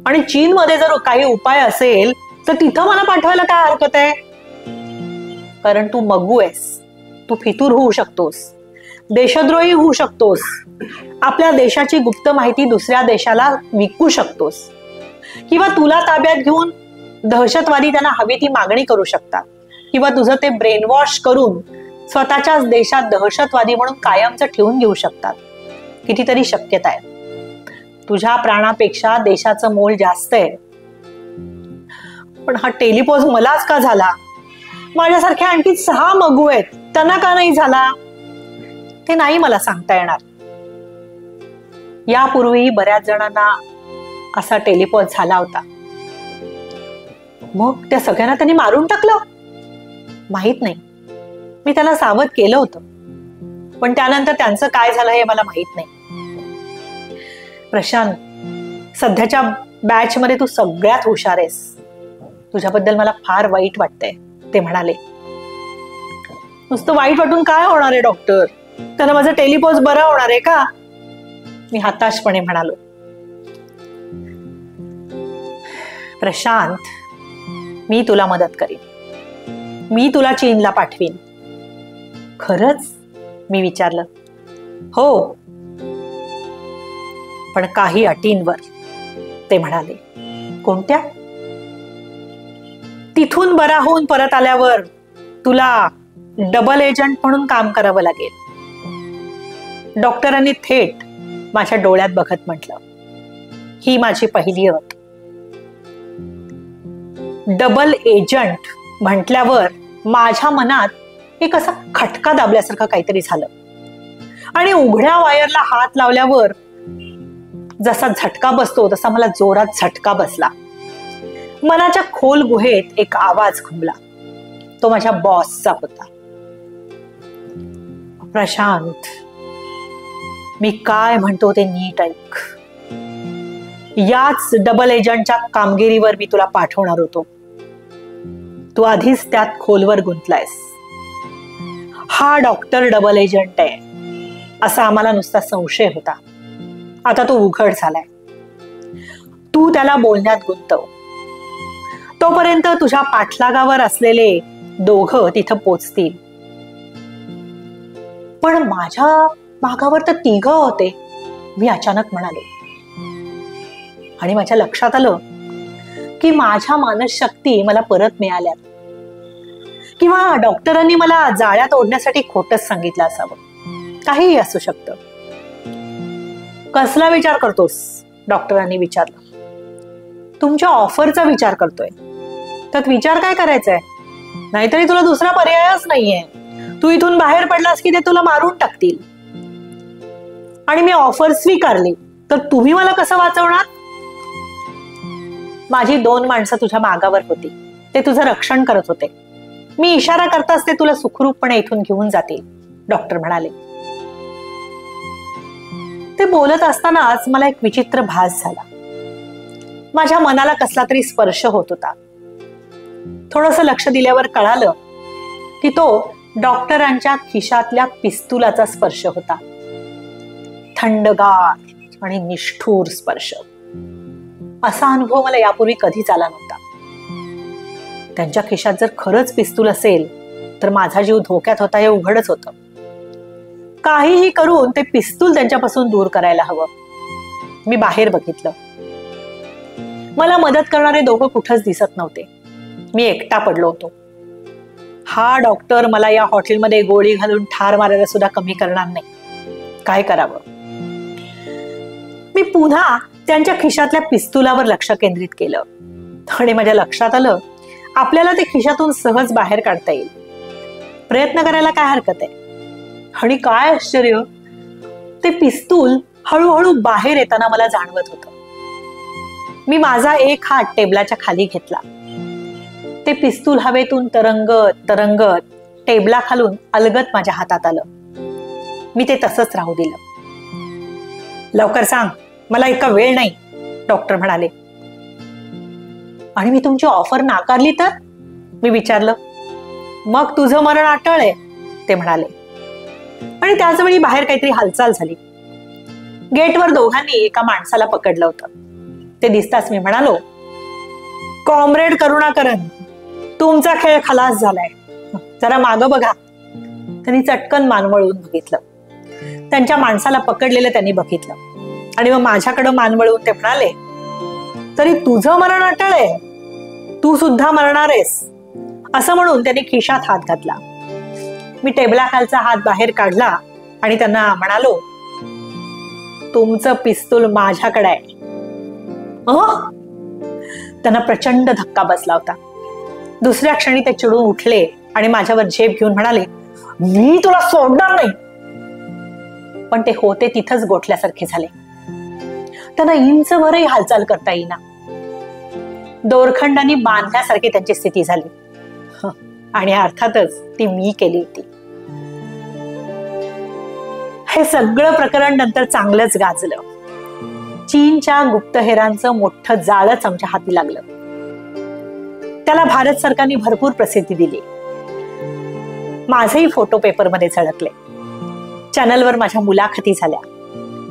आणि चीनमध्ये जर काही उपाय असेल तर तिथं मला पाठवायला काय हरकत आहे? कारण तू मग्गू आहेस, तू फितूर होऊ शकतोस, देशद्रोही होऊ शकतोस, आपल्या देशाची गुप्त माहिती दुसऱ्या देशाला विकू शकतोस, किंवा तुला ताब्यात घेऊन दहशतवादी त्यांना हवी ती मागणी करू शकतात, किंवा तुझं ते ब्रेन वॉश करून स्वतःच्याच देशात दहशतवादी म्हणून कायमचं ठेवून घेऊ शकतात. कितीतरी शक्यता आहे. तुझ्या प्राणापेक्षा देशाचं मोल जास्त आहे. पण हा टेलिपोज मलाच का झाला? माझ्यासारख्या आणखी 6 मगू आहेत, त्यांना का नाही झाला? ते नाही मला सांगता येणार. यापूर्वी बऱ्याच जणांना असा टेलिपोज झाला होता. मग त्या सगळ्यांना त्यांनी मारून टाकलं? माहित नाही. मी त्याला सावध केलं होतं, पण त्यानंतर त्यांचं काय झालं हे मला माहित नाही. प्रशांत, सध्याच्या बॅच मध्ये तू सगळ्यात हुशार आहेस. तुझ्याबद्दल मला फार वाईट वाटतंय, ते म्हणाले. नुसतं वाईट वाटून काय होणार आहे डॉक्टर? त्यानं माझं टेलिपोज बरं होणार आहे का? मी हताशपणे म्हणालो. प्रशांत, मी तुला मदत करीन. मी तुला चीनला पाठवीन. खरंच? मी विचारलं. हो, पण काही अटींवर, ते म्हणाले. कोणत्या? तिथून बरा होऊन परत आल्यावर तुला डबल एजंट म्हणून काम करावं लागेल. डॉक्टरांनी थेट माझ्या डोळ्यात बघत म्हटलं, ही माझी पहिली अट. डबल एजंट म्हटल्यावर माझ्या मनात एक असा खटका दाबल्यासारखं काहीतरी झालं, आणि उघड्या वायरला हात लावल्यावर जसा झटका बसतो तसा मला जोरात झटका बसला. मनाच्या खोल गुहेत एक आवाज घुमला. तो माझ्या बॉसचा होता. प्रशांत, मी काय म्हणतो ते नीट ऐक. याच डबल एजंटच्या कामगिरीवर मी तुला पाठवणार होतो. तू आधीच त्यात खोलवर गुंतलायस. हा डॉक्टर डबल एजंट आहे असा आम्हाला नुसता संशय होता. आता तो उघड झालाय. तू त्याला बोलण्यात गुंतव. तोपर्यंत तुझ्या पाठलागावर असलेले दोघं तिथं पोचतील. पण माझ्या मागावर तर 3 होते, मी अचानक म्हणाले. आणि माझ्या लक्षात आलं की माझ्या मानसशक्ती मला परत मिळाल्यात, किंवा डॉक्टरांनी मला जाळ्यात ओढण्यासाठी खोटच सांगितलं असावं. काहीही असू शकतं. कसला विचार करतोस? डॉक्टरांनी विचारलं. तुमच्या ऑफरचा विचार करतोय. त्यात विचार काय करायचाय? नाहीतरी तुला दुसरा पर्यायच नाहीये. तू इथून बाहेर पडलास की ते तुला मारून टाकतील. आणि मी ऑफर स्वीकारली तर तुम्ही मला कसं वाचवणार? माझी 2 माणसं तुझ्या मागावर होती. ते तुझं रक्षण करत होते. मी इशारा करताच ते तुला सुखरूपपणे इथून घेऊन जातील, डॉक्टर म्हणाले. ते बोलत असतानाच मला एक विचित्र भास झाला. माझ्या मनाला कसला तरी स्पर्श होत होता. थोडंसं लक्ष दिल्यावर कळालं की तो डॉक्टरांच्या खिशातल्या पिस्तुलाचा स्पर्श होता. थंडगार आणि निष्ठुर स्पर्श. असा अनुभव मला यापूर्वी कधीच आला नव्हता. त्यांच्या खिशात जर खरंच पिस्तूल असेल तर माझा जीव धोक्यात होता हे उघडच होतं. काहीही करून ते पिस्तूल त्यांच्यापासून दूर करायला हवं. मी बाहेर बघितलं. मला मदत करणारे दोघं कुठंच दिसत नव्हते. मी एकटा पडलो होतो. हा डॉक्टर मला या हॉटेलमध्ये गोळी घालून ठार मारायला सुद्धा कमी करणार नाही. काय करावं? मी पुन्हा त्यांच्या खिशातल्या पिस्तुलावर लक्ष केंद्रित केलं आणि माझ्या लक्षात आलं आपल्याला ते खिशातून सहज बाहेर काढता येईल. प्रयत्न करायला काय हरकत आहे? आणि काय आश्चर्य, ते पिस्तूल हळूहळू बाहेर येताना मला जाणवत होतं. मी माझा एक हात टेबलाच्या खाली घेतला. ते पिस्तूल हवेतून तरंगत तरंगत टेबला खालून अलगत माझ्या हातात आलं. मी ते तसंच राहू दिलं. लवकर सांग, मला इतका वेळ नाही, डॉक्टर म्हणाले. आणि मी तुमची ऑफर नाकारली तर? मी विचारलं. मग तुझं मरण अटळ आहे, ते म्हणाले. आणि त्याच वेळी बाहेर काहीतरी हालचाल झाली. गेटवर दोघांनी एका माणसाला पकडलं होतं. ते दिसताच मी म्हणालो, कॉम्रेड करुणाकरन, तुमचा खेळ खलास झालाय, जरा मागं बघा. त्यांनी चटकन मान वळवून बघितलं. त्यांच्या माणसाला पकडलेलं त्यांनी बघितलं आणि मग माझ्याकडं मान वळवून ते म्हणाले, तरी तुझं मरण अटळ आहे, तू सुद्धा मरणार आहेस, असं म्हणून त्यांनी खिशात हात घातला. मी टेबलाखालचा हात बाहेर काढला आणि त्यांना म्हणालो, तुमचं पिस्तूल माझ्याकडे आहे. त्यांना प्रचंड धक्का बसला होता. दुसऱ्या क्षणी ते चिडून उठले आणि माझ्यावर झेप घेऊन म्हणाले, मी तुला सोडणार नाही. पण ते होते तिथंच गोठल्यासारखे झाले. त्यांना इंचभरही हालचाल करता येईना. दोरखंडांनी बांधल्यासारखी त्यांची स्थिती झाली. आणि अर्थातच ती मी केली होती. हे सगळं प्रकरण नंतर चांगलंच गाजलं. चीनच्या गुप्तहेरांचं मोठं जाळच आमच्या हाती लागलं. त्याला भारत सरकारने भरपूर प्रसिद्धी दिली. माझेही फोटो पेपरमध्ये झळकले. चॅनलवर माझ्या मुलाखती झाल्या.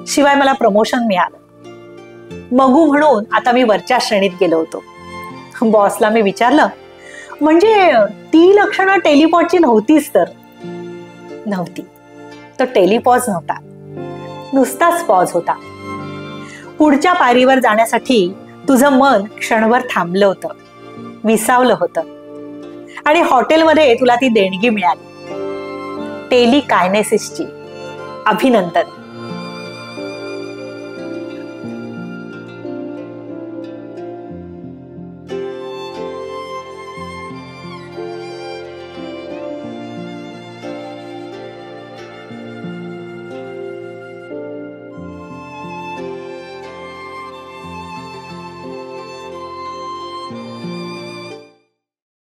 शिवाय मला प्रमोशन मिळालं. मगू म्हणून आता मी वरच्या श्रेणीत गेलो होतो. बॉसला मी विचारलं, म्हणजे ती लक्षणं टेलिपॉडची नव्हतीच तर? नव्हती. तो टेलिपॉज नव्हता, नुसताच पॉज होता. पुढच्या पायरीवर जाण्यासाठी तुझं मन क्षणभर थांबलं होतं, विसावलं होतं. आणि हॉटेलमध्ये तुला ती देणगी मिळाली, टेलिकायनेसिसची. अभिनंदन.